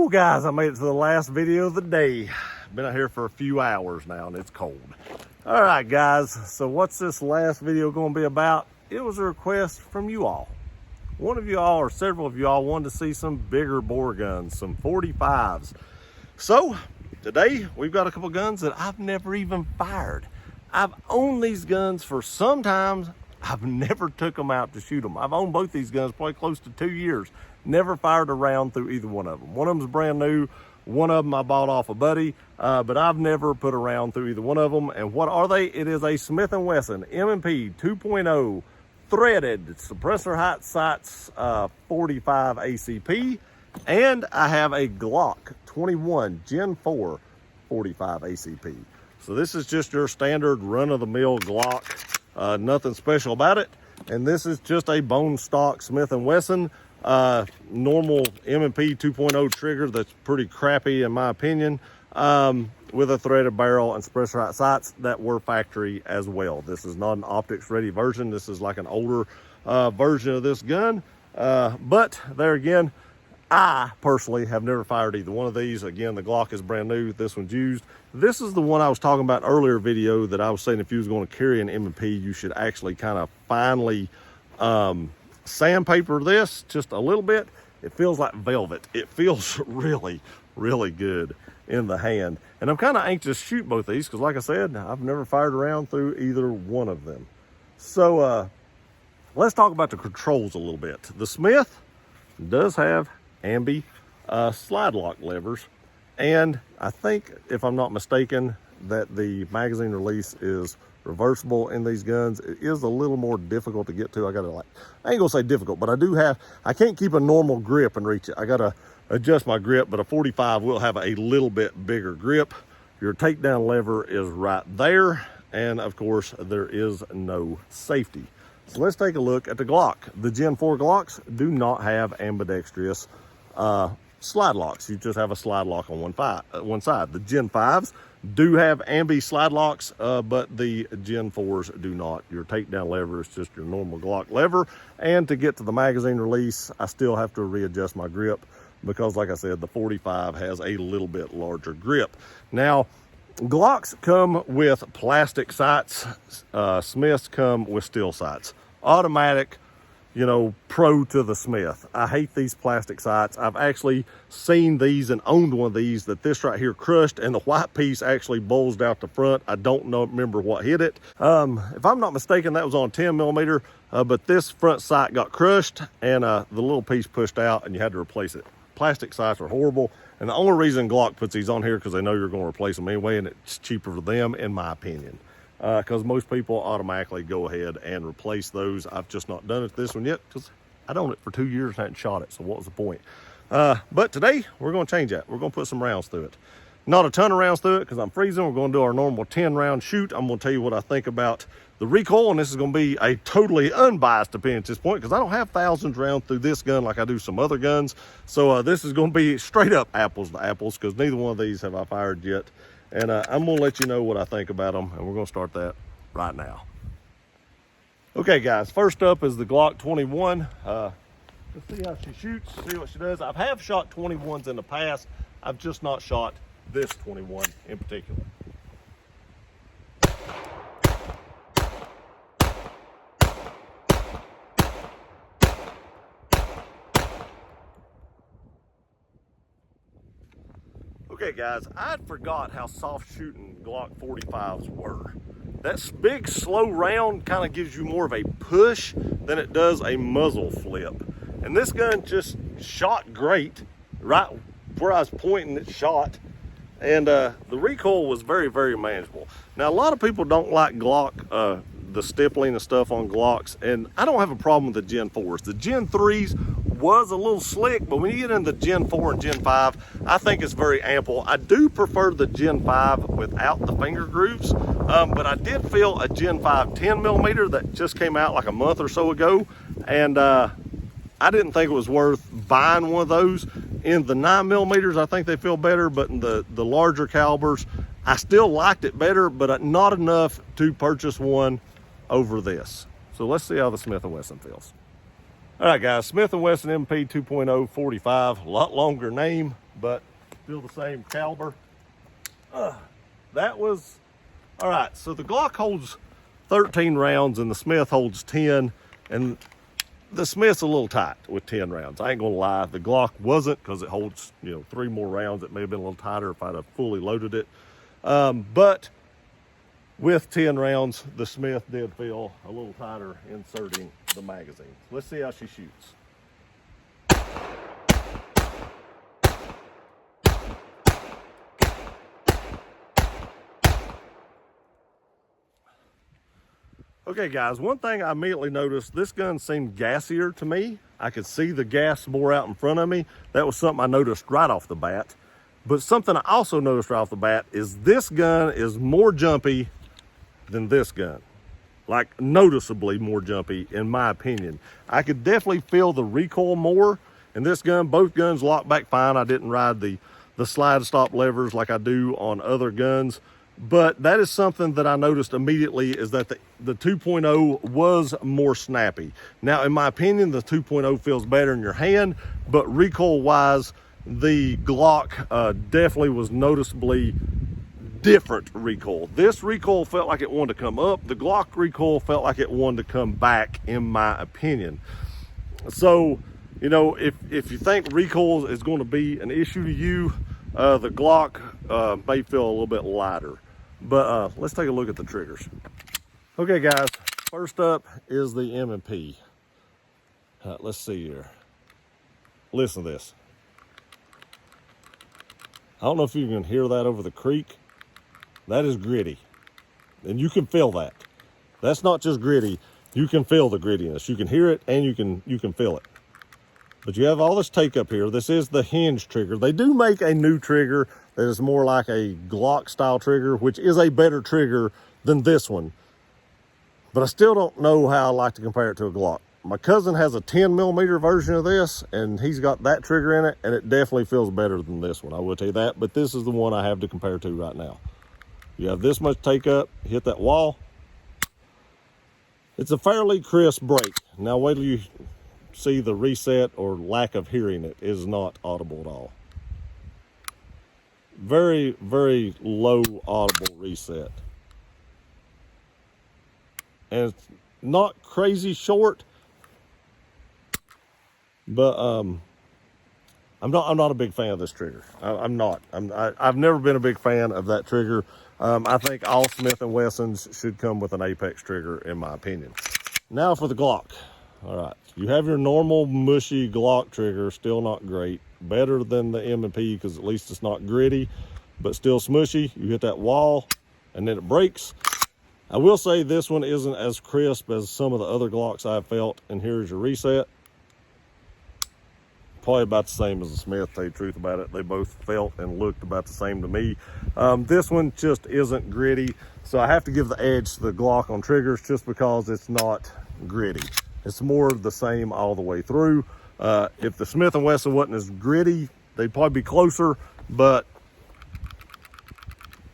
Woo, guys, I made it to the last video of the day. Been out here for a few hours now and it's cold. All right, guys, so what's this last video going to be about? It was a request from you all. One of you all or several of you all wanted to see some bigger bore guns, some 45s. So today we've got a couple guns that I've never even fired. I've owned these guns for some time. I've never took them out to shoot them. I've owned both these guns probably close to 2 years. Never fired a round through either one of them. One of them's brand new. One of them I bought off a buddy, but I've never put a round through either one of them. And what are they? It is a Smith & Wesson M&P 2.0 threaded suppressor height sights 45 ACP. And I have a Glock 21 Gen 4 45 ACP. So this is just your standard run-of-the-mill Glock. Nothing special about it. And this is just a bone stock Smith & Wesson normal M&P 2.0 trigger that's pretty crappy in my opinion, with a threaded barrel and suppressor height sights that were factory as well. This is not an optics ready version. This is like an older version of this gun, but there again, I personally have never fired either one of these. Again, the Glock is brand new. This one's used. This is the one I was talking about earlier video that I was saying if you was going to carry an M&P, you should actually kind of finely sandpaper this just a little bit. It feels like velvet. It feels really, really good in the hand. And I'm kind of anxious to shoot both these because like I said, I've never fired around through either one of them. So let's talk about the controls a little bit. The Smith does have ambi slide lock levers, and I think, if I'm not mistaken, that the magazine release is reversible in these guns. It is a little more difficult to get to. I ain't gonna say difficult, but I can't keep a normal grip and reach it. I gotta adjust my grip, but a 45 will have a little bit bigger grip. Your takedown lever is right there, and of course there is no safety. So let's take a look at the Glock. The Gen 4 Glocks do not have ambidextrous slide locks. You just have a slide lock on one side. The Gen 5s do have ambi slide locks, but the Gen 4s do not. Your takedown lever is just your normal Glock lever. And to get to the magazine release, I still have to readjust my grip because, like I said, the 45 has a little bit larger grip. Now, Glocks come with plastic sights. Smiths come with steel sights. Automatic, you know, pro to the Smith. I hate these plastic sights. I've actually seen these and owned one of these that this right here crushed, and the white piece actually bulged out the front. I don't remember what hit it. If I'm not mistaken, that was on 10 millimeter, but this front sight got crushed and the little piece pushed out and you had to replace it. Plastic sights are horrible. And the only reason Glock puts these on here because they know you're going to replace them anyway, and it's cheaper for them, in my opinion. Because most people automatically go ahead and replace those. I've just not done it this one yet because I'd owned it for 2 years and hadn't shot it, so what was the point? But today we're going to change that. We're going to put some rounds through it. Not a ton of rounds through it because I'm freezing. We're going to do our normal 10 round shoot. I'm going to tell you what I think about the recoil, and this is going to be a totally unbiased opinion at this point because I don't have thousands round through this gun like I do some other guns. So this is going to be straight up apples to apples because neither one of these have I fired yet. And I'm going to let you know what I think about them, and we're going to start that right now. Okay, guys, first up is the Glock 21. Let's see how she shoots, see what she does. I have shot 21s in the past. I've just not shot this 21 in particular. Okay guys, I'd forgot how soft shooting Glock 45s were. That big slow round kind of gives you more of a push than it does a muzzle flip. And this gun just shot great. Right where I was pointing, it shot. And the recoil was very, very manageable. Now a lot of people don't like Glock, the stippling and stuff on Glocks, and I don't have a problem with the Gen 4s. The Gen 3s was a little slick, but when you get into Gen 4 and Gen 5, I think it's very ample. I do prefer the Gen 5 without the finger grooves, but I did feel a Gen 5 10 millimeter that just came out like a month or so ago, and I didn't think it was worth buying one of those. In the 9 millimeters, I think they feel better, but in the larger calibers, I still liked it better, but not enough to purchase one over this. So let's see how the Smith & Wesson feels. All right, guys, Smith & Wesson M&P 2.0 45, a lot longer name, but still the same caliber. That was, all right, so the Glock holds 13 rounds and the Smith holds 10, and the Smith's a little tight with 10 rounds. I ain't gonna lie, the Glock wasn't, because it holds, 3 more rounds. It may have been a little tighter if I'd have fully loaded it. But with 10 rounds, the Smith did feel a little tighter inserting the magazine. Let's see how she shoots. Okay guys, one thing I immediately noticed, this gun seemed gassier to me. I could see the gas bore out in front of me. That was something I noticed right off the bat. But something I also noticed right off the bat is this gun is more jumpy than this gun. Like noticeably more jumpy in my opinion. I could definitely feel the recoil more in this gun. Both guns locked back fine. I didn't ride the slide stop levers like I do on other guns. But that is something that I noticed immediately, is that the 2.0 was more snappy. Now, in my opinion, the 2.0 feels better in your hand, but recoil-wise, the Glock definitely was noticeably different recoil. This recoil felt like it wanted to come up. The Glock recoil felt like it wanted to come back, in my opinion. So, if you think recoil is going to be an issue to you, the Glock may feel a little bit lighter. But let's take a look at the triggers. Okay guys, first up is the M&P. Let's see here. Listen to this. I don't know if you can hear that over the creek. That is gritty. And you can feel that. That's not just gritty. You can feel the grittiness. You can hear it and you can feel it. But you have all this take up here. This is the hinge trigger. They do make a new trigger that is more like a Glock style trigger, which is a better trigger than this one. But I still don't know how I like to compare it to a Glock. My cousin has a 10mm version of this, and he's got that trigger in it, and it definitely feels better than this one. I will tell you that, but this is the one I have to compare to right now. You have this much take up, hit that wall. It's a fairly crisp break. Now wait till you see the reset or lack of hearing. It is not audible at all. Very, very low audible reset. And it's not crazy short, but I'm not a big fan of this trigger. I'm not. I've never been a big fan of that trigger. I think all Smith & Wessons should come with an Apex trigger, in my opinion. Now for the Glock. All right, you have your normal mushy Glock trigger, still not great. Better than the M&P because at least it's not gritty, but still smushy. You hit that wall and then it breaks. I will say this one isn't as crisp as some of the other Glocks I've felt, and here's your reset. Probably about the same as the Smith, to tell you the truth about it. They both felt and looked about the same to me. This one just isn't gritty, so I have to give the edge to the Glock on triggers just because it's not gritty. It's more the same all the way through. If the Smith & Wesson wasn't as gritty, they'd probably be closer, but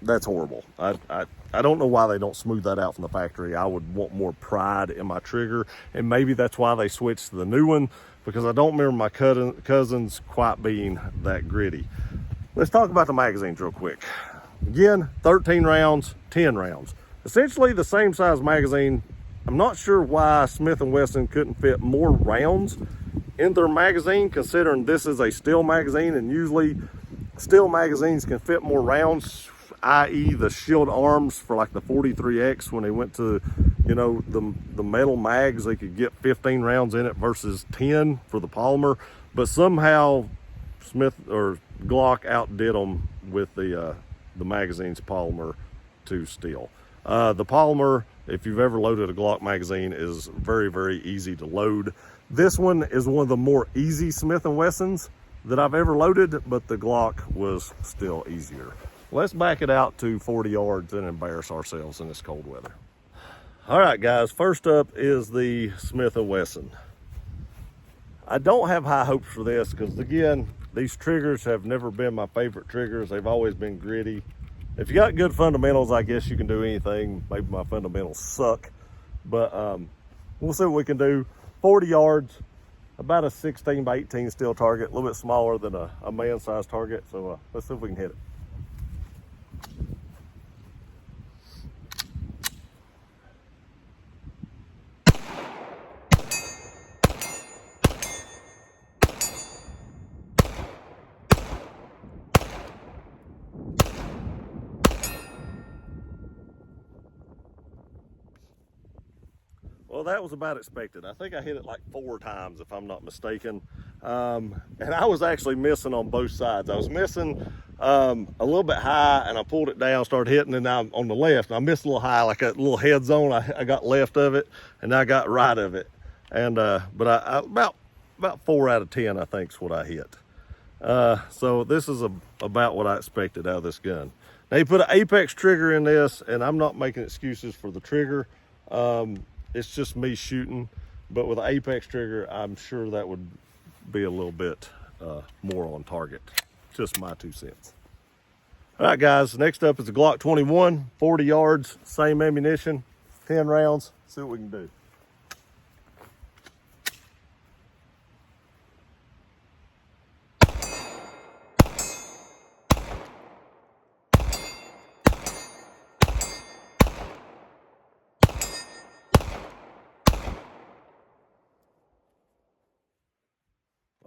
that's horrible. I don't know why they don't smooth that out from the factory. I would want more pride in my trigger, and maybe that's why they switched to the new one, because I don't remember my cousins quite being that gritty. Let's talk about the magazines real quick. Again, 13 rounds, 10 rounds. Essentially the same size magazine. I'm not sure why Smith & Wesson couldn't fit more rounds in their magazine, considering this is a steel magazine, and usually steel magazines can fit more rounds, i.e. the shield arms for like the 43X. When they went to, the metal mags, they could get 15 rounds in it versus 10 for the polymer. But somehow Smith or Glock outdid them with the magazine's polymer to steel. The polymer, if you've ever loaded a Glock magazine, is very, very easy to load. This one is one of the more easy Smith & Wessons that I've ever loaded, but the Glock was still easier. Let's back it out to 40 yards and embarrass ourselves in this cold weather. All right, guys, first up is the Smith & Wesson. I don't have high hopes for this because, again, these triggers have never been my favorite triggers. They've always been gritty. If you got good fundamentals, I guess you can do anything. Maybe my fundamentals suck, but we'll see what we can do. 40 yards. about a 16 by 18 steel target, a little bit smaller than a man-sized target. So let's see if we can hit it. Well, that was about expected. I think I hit it like 4 times, if I'm not mistaken. And I was actually missing on both sides. I was missing a little bit high, and I pulled it down, started hitting, and now I'm on the left. And I missed a little high, like a little head zone. I got left of it, and I got right of it. And but I about 4 out of 10, I think, is what I hit. So this is about what I expected out of this gun. Now you put an Apex trigger in this, and I'm not making excuses for the trigger. It's just me shooting, but with an Apex trigger, I'm sure that would be a little bit more on target. Just my 2 cents. All right, guys, next up is the Glock 21, 40 yards, same ammunition, 10 rounds. See what we can do.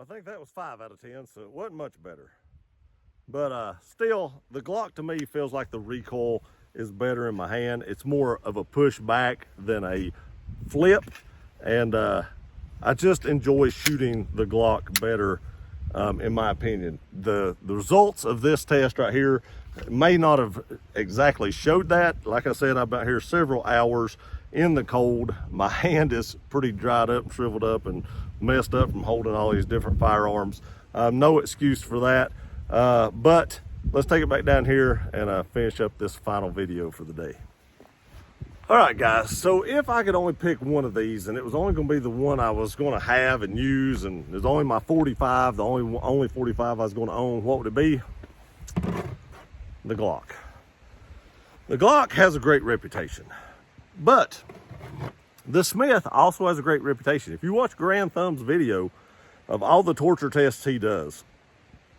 I think that was 5 out of 10, so it wasn't much better. But still, the Glock to me feels like the recoil is better in my hand. It's more of a push back than a flip. And I just enjoy shooting the Glock better, in my opinion. The results of this test right here may not have exactly showed that. Like I said, I've been here several hours in the cold. My hand is pretty dried up and shriveled up and messed up from holding all these different firearms. No excuse for that. But let's take it back down here and finish up this final video for the day. All right, guys, so if I could only pick one of these, and it was only going to be the one I was going to have and use, and there's only my 45, the only 45 I was going to own, what would it be? The Glock. The Glock has a great reputation, but the Smith also has a great reputation. If you watch Grand Thumb's video of all the torture tests he does,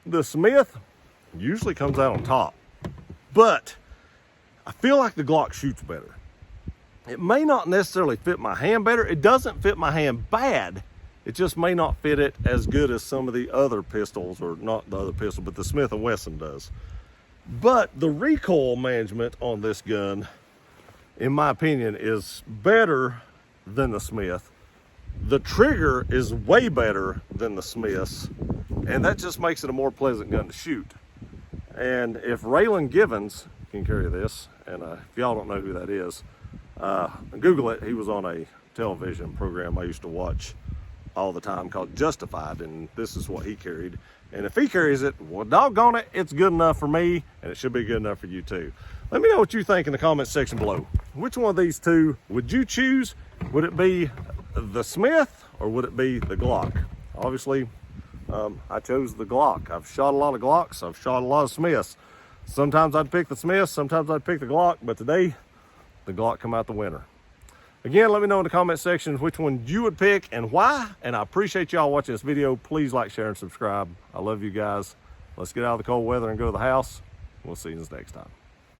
the Smith usually comes out on top. But I feel like the Glock shoots better. It may not necessarily fit my hand better. It doesn't fit my hand bad. It just may not fit it as good as some of the other pistols, or not the other pistol, but the Smith & Wesson does. But the recoil management on this gun, in my opinion, is better than the Smith. The trigger is way better than the Smith's, and that just makes it a more pleasant gun to shoot. And if Raylan Givens can carry this, and if y'all don't know who that is, Google it. He was on a television program I used to watch all the time called Justified, and this is what he carried. And if he carries it, well, doggone it, it's good enough for me, and it should be good enough for you too. Let me know what you think in the comments section below. Which one of these two would you choose? Would it be the Smith or would it be the Glock? Obviously, I chose the Glock. I've shot a lot of Glocks. I've shot a lot of Smiths. Sometimes I'd pick the Smith, sometimes I'd pick the Glock, but today, the Glock come out the winner. Again, let me know in the comment section which one you would pick and why. And I appreciate y'all watching this video. Please like, share, and subscribe. I love you guys. Let's get out of the cold weather and go to the house. We'll see you next time.